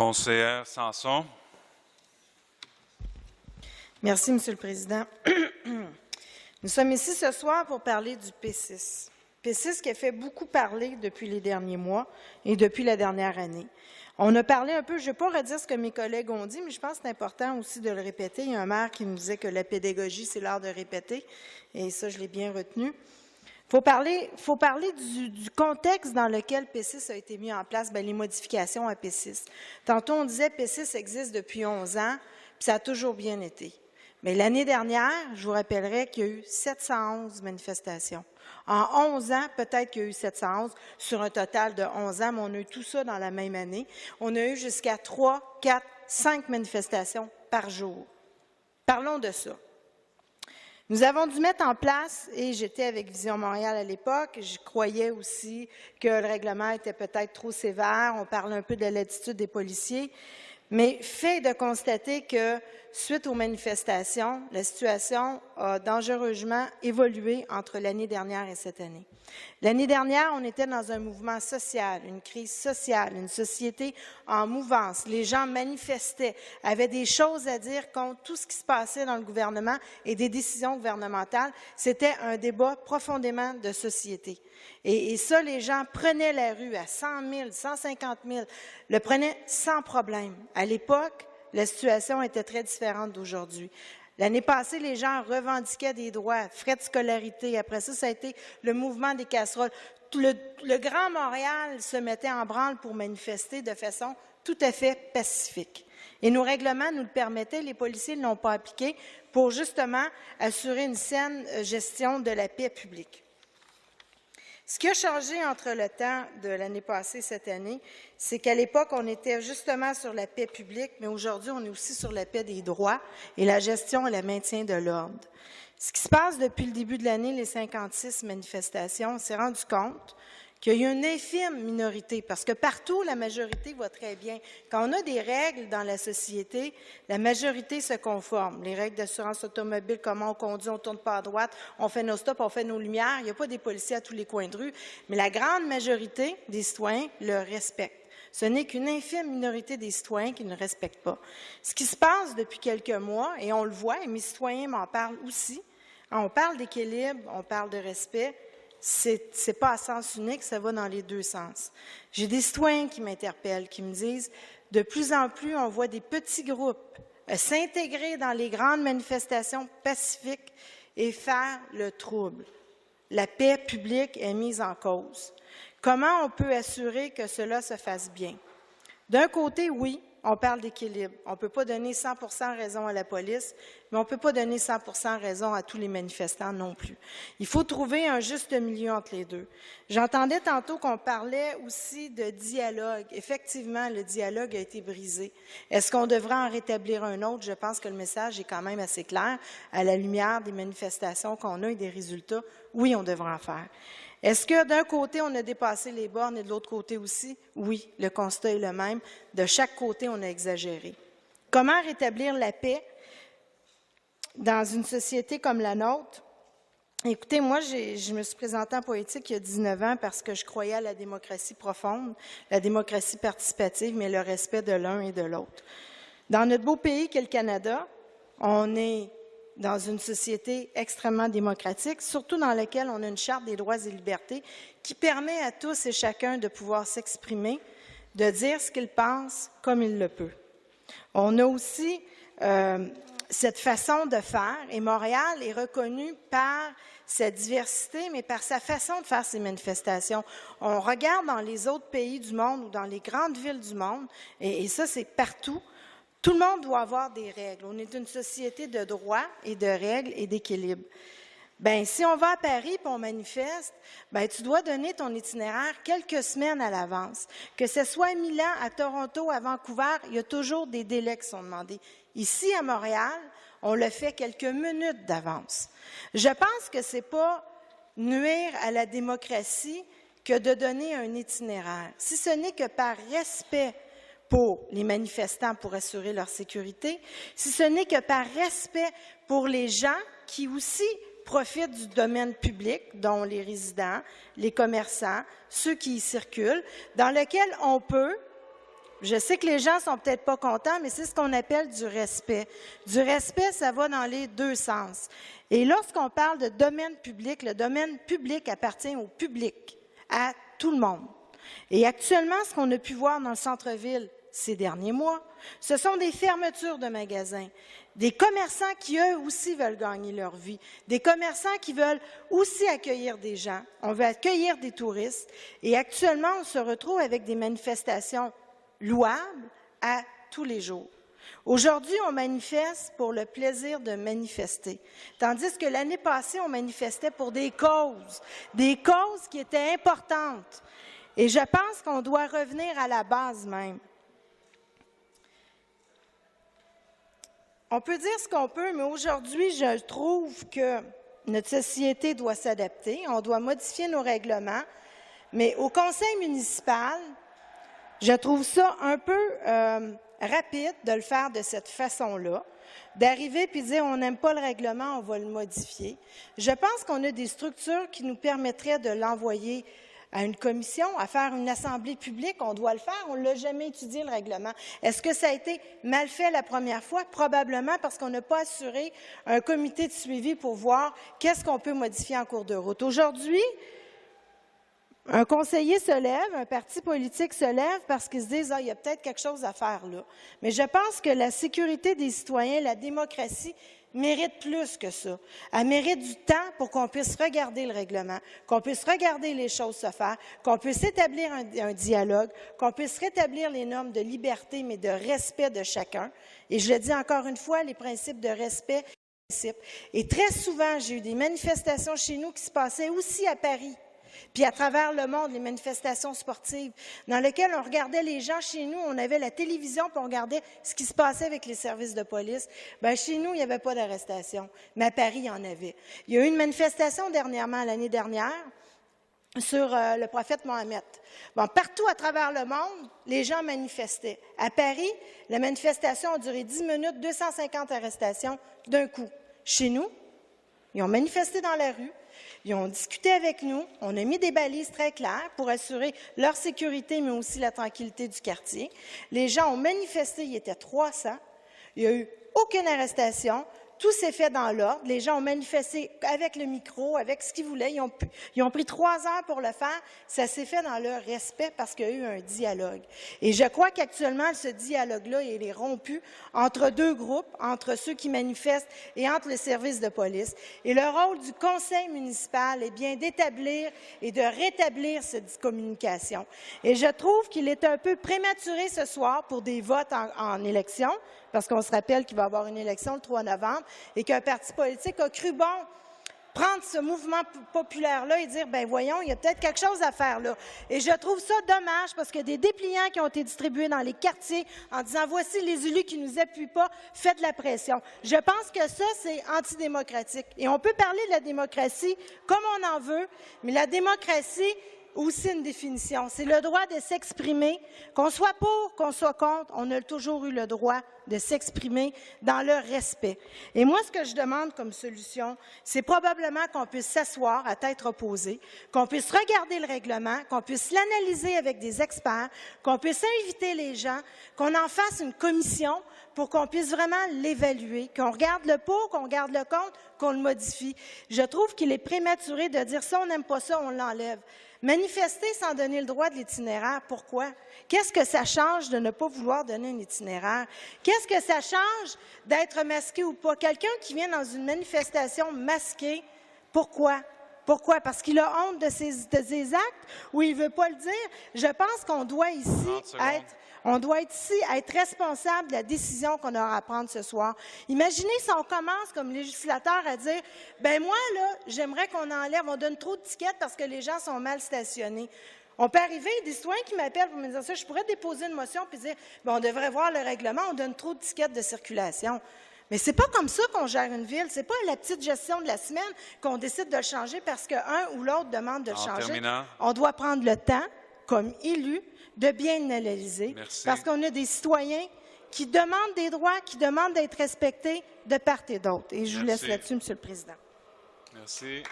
Conseillère Sanson. Merci, Monsieur le Président. Nous sommes ici ce soir pour parler du P6. P6 qui a fait beaucoup parler depuis les derniers mois et depuis la dernière année. On a parlé un peu, je ne vais pas redire ce que mes collègues ont dit, mais je pense que c'est important aussi de le répéter. Il y a un maire qui nous disait que la pédagogie, c'est l'art de répéter, et ça, je l'ai bien retenu. Faut parler du contexte dans lequel P6 a été mis en place, bien, les modifications à P6. Tantôt, on disait que P6 existe depuis 11 ans, puis ça a toujours bien été. Mais l'année dernière, je vous rappellerai qu'il y a eu 711 manifestations. En 11 ans, peut-être qu'il y a eu 711 sur un total de 11 ans, mais on a eu tout ça dans la même année. On a eu jusqu'à 3, 4, 5 manifestations par jour. Parlons de ça. Nous avons dû mettre en place, et j'étais avec Vision Montréal à l'époque, je croyais aussi que le règlement était peut-être trop sévère, on parle un peu de l'attitude des policiers, mais fait de constater que, suite aux manifestations, la situation a dangereusement évolué entre l'année dernière et cette année. L'année dernière, on était dans un mouvement social, une crise sociale, une société en mouvance. Les gens manifestaient, avaient des choses à dire contre tout ce qui se passait dans le gouvernement et des décisions gouvernementales. C'était un débat profondément de société. Et ça, les gens prenaient la rue à 100 000, 150 000, le prenaient sans problème. À l'époque, la situation était très différente d'aujourd'hui. L'année passée, les gens revendiquaient des droits, frais de scolarité. Après ça, ça a été le mouvement des casseroles. Le Grand Montréal se mettait en branle pour manifester de façon tout à fait pacifique. Et nos règlements nous le permettaient, les policiers ne l'ont pas appliqué pour justement assurer une saine gestion de la paix publique. Ce qui a changé entre le temps de l'année passée et cette année, c'est qu'à l'époque, on était justement sur la paix publique, mais aujourd'hui, on est aussi sur la paix des droits et la gestion et le maintien de l'ordre. Ce qui se passe depuis le début de l'année, les 56 manifestations, on s'est rendu compte qu'il y a eu une infime minorité, parce que partout, la majorité va très bien. Quand on a des règles dans la société, la majorité se conforme. Les règles d'assurance automobile, comment on conduit, on ne tourne pas à droite, on fait nos stops, on fait nos lumières. Il n'y a pas des policiers à tous les coins de rue, mais la grande majorité des citoyens le respectent. Ce n'est qu'une infime minorité des citoyens qui ne respectent pas. Ce qui se passe depuis quelques mois, et on le voit, et mes citoyens m'en parlent aussi, on parle d'équilibre, on parle de respect, c'est pas à sens unique, ça va dans les deux sens. J'ai des citoyens qui m'interpellent, qui me disent, de plus en plus, on voit des petits groupes s'intégrer dans les grandes manifestations pacifiques et faire le trouble. La paix publique est mise en cause. Comment on peut assurer que cela se fasse bien? D'un côté, oui, on parle d'équilibre. On ne peut pas donner 100% raison à la police, mais on ne peut pas donner 100% raison à tous les manifestants non plus. Il faut trouver un juste milieu entre les deux. J'entendais tantôt qu'on parlait aussi de dialogue. Effectivement, le dialogue a été brisé. Est-ce qu'on devrait en rétablir un autre? Je pense que le message est quand même assez clair à la lumière des manifestations qu'on a et des résultats. Oui, on devrait en faire. Est-ce que d'un côté, on a dépassé les bornes et de l'autre côté aussi? Oui, le constat est le même. De chaque côté, on a exagéré. Comment rétablir la paix dans une société comme la nôtre? Écoutez, moi, je me suis présentée en politique il y a 19 ans parce que je croyais à la démocratie profonde, la démocratie participative, mais le respect de l'un et de l'autre. Dans notre beau pays qu'est le Canada, on est dans une société extrêmement démocratique, surtout dans laquelle on a une charte des droits et libertés qui permet à tous et chacun de pouvoir s'exprimer, de dire ce qu'il pense comme il le peut. On a aussi cette façon de faire, et Montréal est reconnu par sa diversité, mais par sa façon de faire ses manifestations. On regarde dans les autres pays du monde ou dans les grandes villes du monde, et ça, c'est partout. Tout le monde doit avoir des règles. On est une société de droits et de règles et d'équilibre. Bien, si on va à Paris et on manifeste, bien, tu dois donner ton itinéraire quelques semaines à l'avance. Que ce soit à Milan, à Toronto, à Vancouver, il y a toujours des délais qui sont demandés. Ici, à Montréal, on le fait quelques minutes d'avance. Je pense que ce n'est pas nuire à la démocratie que de donner un itinéraire. Si ce n'est que par respect pour les manifestants pour assurer leur sécurité, si ce n'est que par respect pour les gens qui aussi profitent du domaine public, dont les résidents, les commerçants, ceux qui y circulent, dans lequel on peut Je sais que les gens ne sont peut-être pas contents, mais c'est ce qu'on appelle du respect. Du respect, ça va dans les deux sens. Et lorsqu'on parle de domaine public, le domaine public appartient au public, à tout le monde. Et actuellement, ce qu'on a pu voir dans le centre-ville ces derniers mois, ce sont des fermetures de magasins, des commerçants qui, eux aussi, veulent gagner leur vie, des commerçants qui veulent aussi accueillir des gens. On veut accueillir des touristes. Et actuellement, on se retrouve avec des manifestations louables à tous les jours. Aujourd'hui, on manifeste pour le plaisir de manifester, tandis que l'année passée, on manifestait pour des causes qui étaient importantes. Et je pense qu'on doit revenir à la base même. On peut dire ce qu'on peut, mais aujourd'hui, je trouve que notre société doit s'adapter. On doit modifier nos règlements. Mais au conseil municipal, je trouve ça un peu rapide de le faire de cette façon-là, d'arriver puis dire on n'aime pas le règlement, on va le modifier. Je pense qu'on a des structures qui nous permettraient de l'envoyer à une commission, à faire une assemblée publique, on doit le faire, on ne l'a jamais étudié le règlement. Est-ce que ça a été mal fait la première fois? Probablement parce qu'on n'a pas assuré un comité de suivi pour voir qu'est-ce qu'on peut modifier en cours de route. Aujourd'hui, un conseiller se lève, un parti politique se lève parce qu'ils se disent « Ah, il y a peut-être quelque chose à faire là ». Mais je pense que la sécurité des citoyens, la démocratie, mérite plus que ça. Elle mérite du temps pour qu'on puisse regarder le règlement, qu'on puisse regarder les choses se faire, qu'on puisse établir un dialogue, qu'on puisse rétablir les normes de liberté, mais de respect de chacun. Et je le dis encore une fois, les principes de respect. Et très souvent, j'ai eu des manifestations chez nous qui se passaient aussi à Paris. Puis à travers le monde, les manifestations sportives, dans lesquelles on regardait les gens chez nous, on avait la télévision, puis on regardait ce qui se passait avec les services de police. Bien, chez nous, il n'y avait pas d'arrestation, mais à Paris, il y en avait. Il y a eu une manifestation dernièrement, l'année dernière, sur le prophète Mohammed. Bon, partout à travers le monde, les gens manifestaient. À Paris, la manifestation a duré 10 minutes, 250 arrestations d'un coup. Chez nous, ils ont manifesté dans la rue. Ils ont discuté avec nous, on a mis des balises très claires pour assurer leur sécurité, mais aussi la tranquillité du quartier. Les gens ont manifesté, il y était 300. Il n'y a eu aucune arrestation. Tout s'est fait dans l'ordre. Les gens ont manifesté avec le micro, avec ce qu'ils voulaient. Ils ont pris 3 heures pour le faire. Ça s'est fait dans leur respect parce qu'il y a eu un dialogue. Et je crois qu'actuellement, ce dialogue-là, il est rompu entre deux groupes, entre ceux qui manifestent et entre les services de police. Et le rôle du conseil municipal est bien d'établir et de rétablir cette communication. Et je trouve qu'il est un peu prématuré ce soir pour des votes en élection, parce qu'on se rappelle qu'il va y avoir une élection le 3 novembre, et qu'un parti politique a cru bon prendre ce mouvement populaire-là et dire, bien voyons, il y a peut-être quelque chose à faire là. Et je trouve ça dommage parce qu'il y a des dépliants qui ont été distribués dans les quartiers en disant, voici les élus qui ne nous appuient pas, faites la pression. Je pense que ça, c'est antidémocratique. Et on peut parler de la démocratie comme on en veut, mais la démocratie, aussi une définition. C'est le droit de s'exprimer, qu'on soit pour, qu'on soit contre, on a toujours eu le droit de s'exprimer dans le respect. Et moi, ce que je demande comme solution, c'est probablement qu'on puisse s'asseoir à tête reposée, qu'on puisse regarder le règlement, qu'on puisse l'analyser avec des experts, qu'on puisse inviter les gens, qu'on en fasse une commission pour qu'on puisse vraiment l'évaluer, qu'on regarde le pour, qu'on regarde le contre, qu'on le modifie. Je trouve qu'il est prématuré de dire ça, on n'aime pas ça, on l'enlève. Manifester sans donner le droit de l'itinéraire, pourquoi? Qu'est-ce que ça change de ne pas vouloir donner un itinéraire? Qu'est-ce que ça change d'être masqué ou pas? Quelqu'un qui vient dans une manifestation masqué, pourquoi? Pourquoi? Parce qu'il a honte de ses actes ou il ne veut pas le dire? Je pense qu'on doit ici être responsable de la décision qu'on aura à prendre ce soir. Imaginez si on commence comme législateur à dire « ben moi, là, j'aimerais qu'on enlève, on donne trop de tickets parce que les gens sont mal stationnés. » On peut arriver, des citoyens qui m'appellent pour me dire ça, je pourrais déposer une motion et dire ben, on devrait voir le règlement, on donne trop de tickets de circulation. Mais ce n'est pas comme ça qu'on gère une ville. Ce n'est pas la petite gestion de la semaine qu'on décide de le changer parce qu'un ou l'autre demande de le changer. Terminant. On doit prendre le temps, comme élu, de bien l'analyser. Parce qu'on a des citoyens qui demandent des droits, qui demandent d'être respectés de part et d'autre. Et je vous laisse là-dessus, Monsieur le Président. Merci.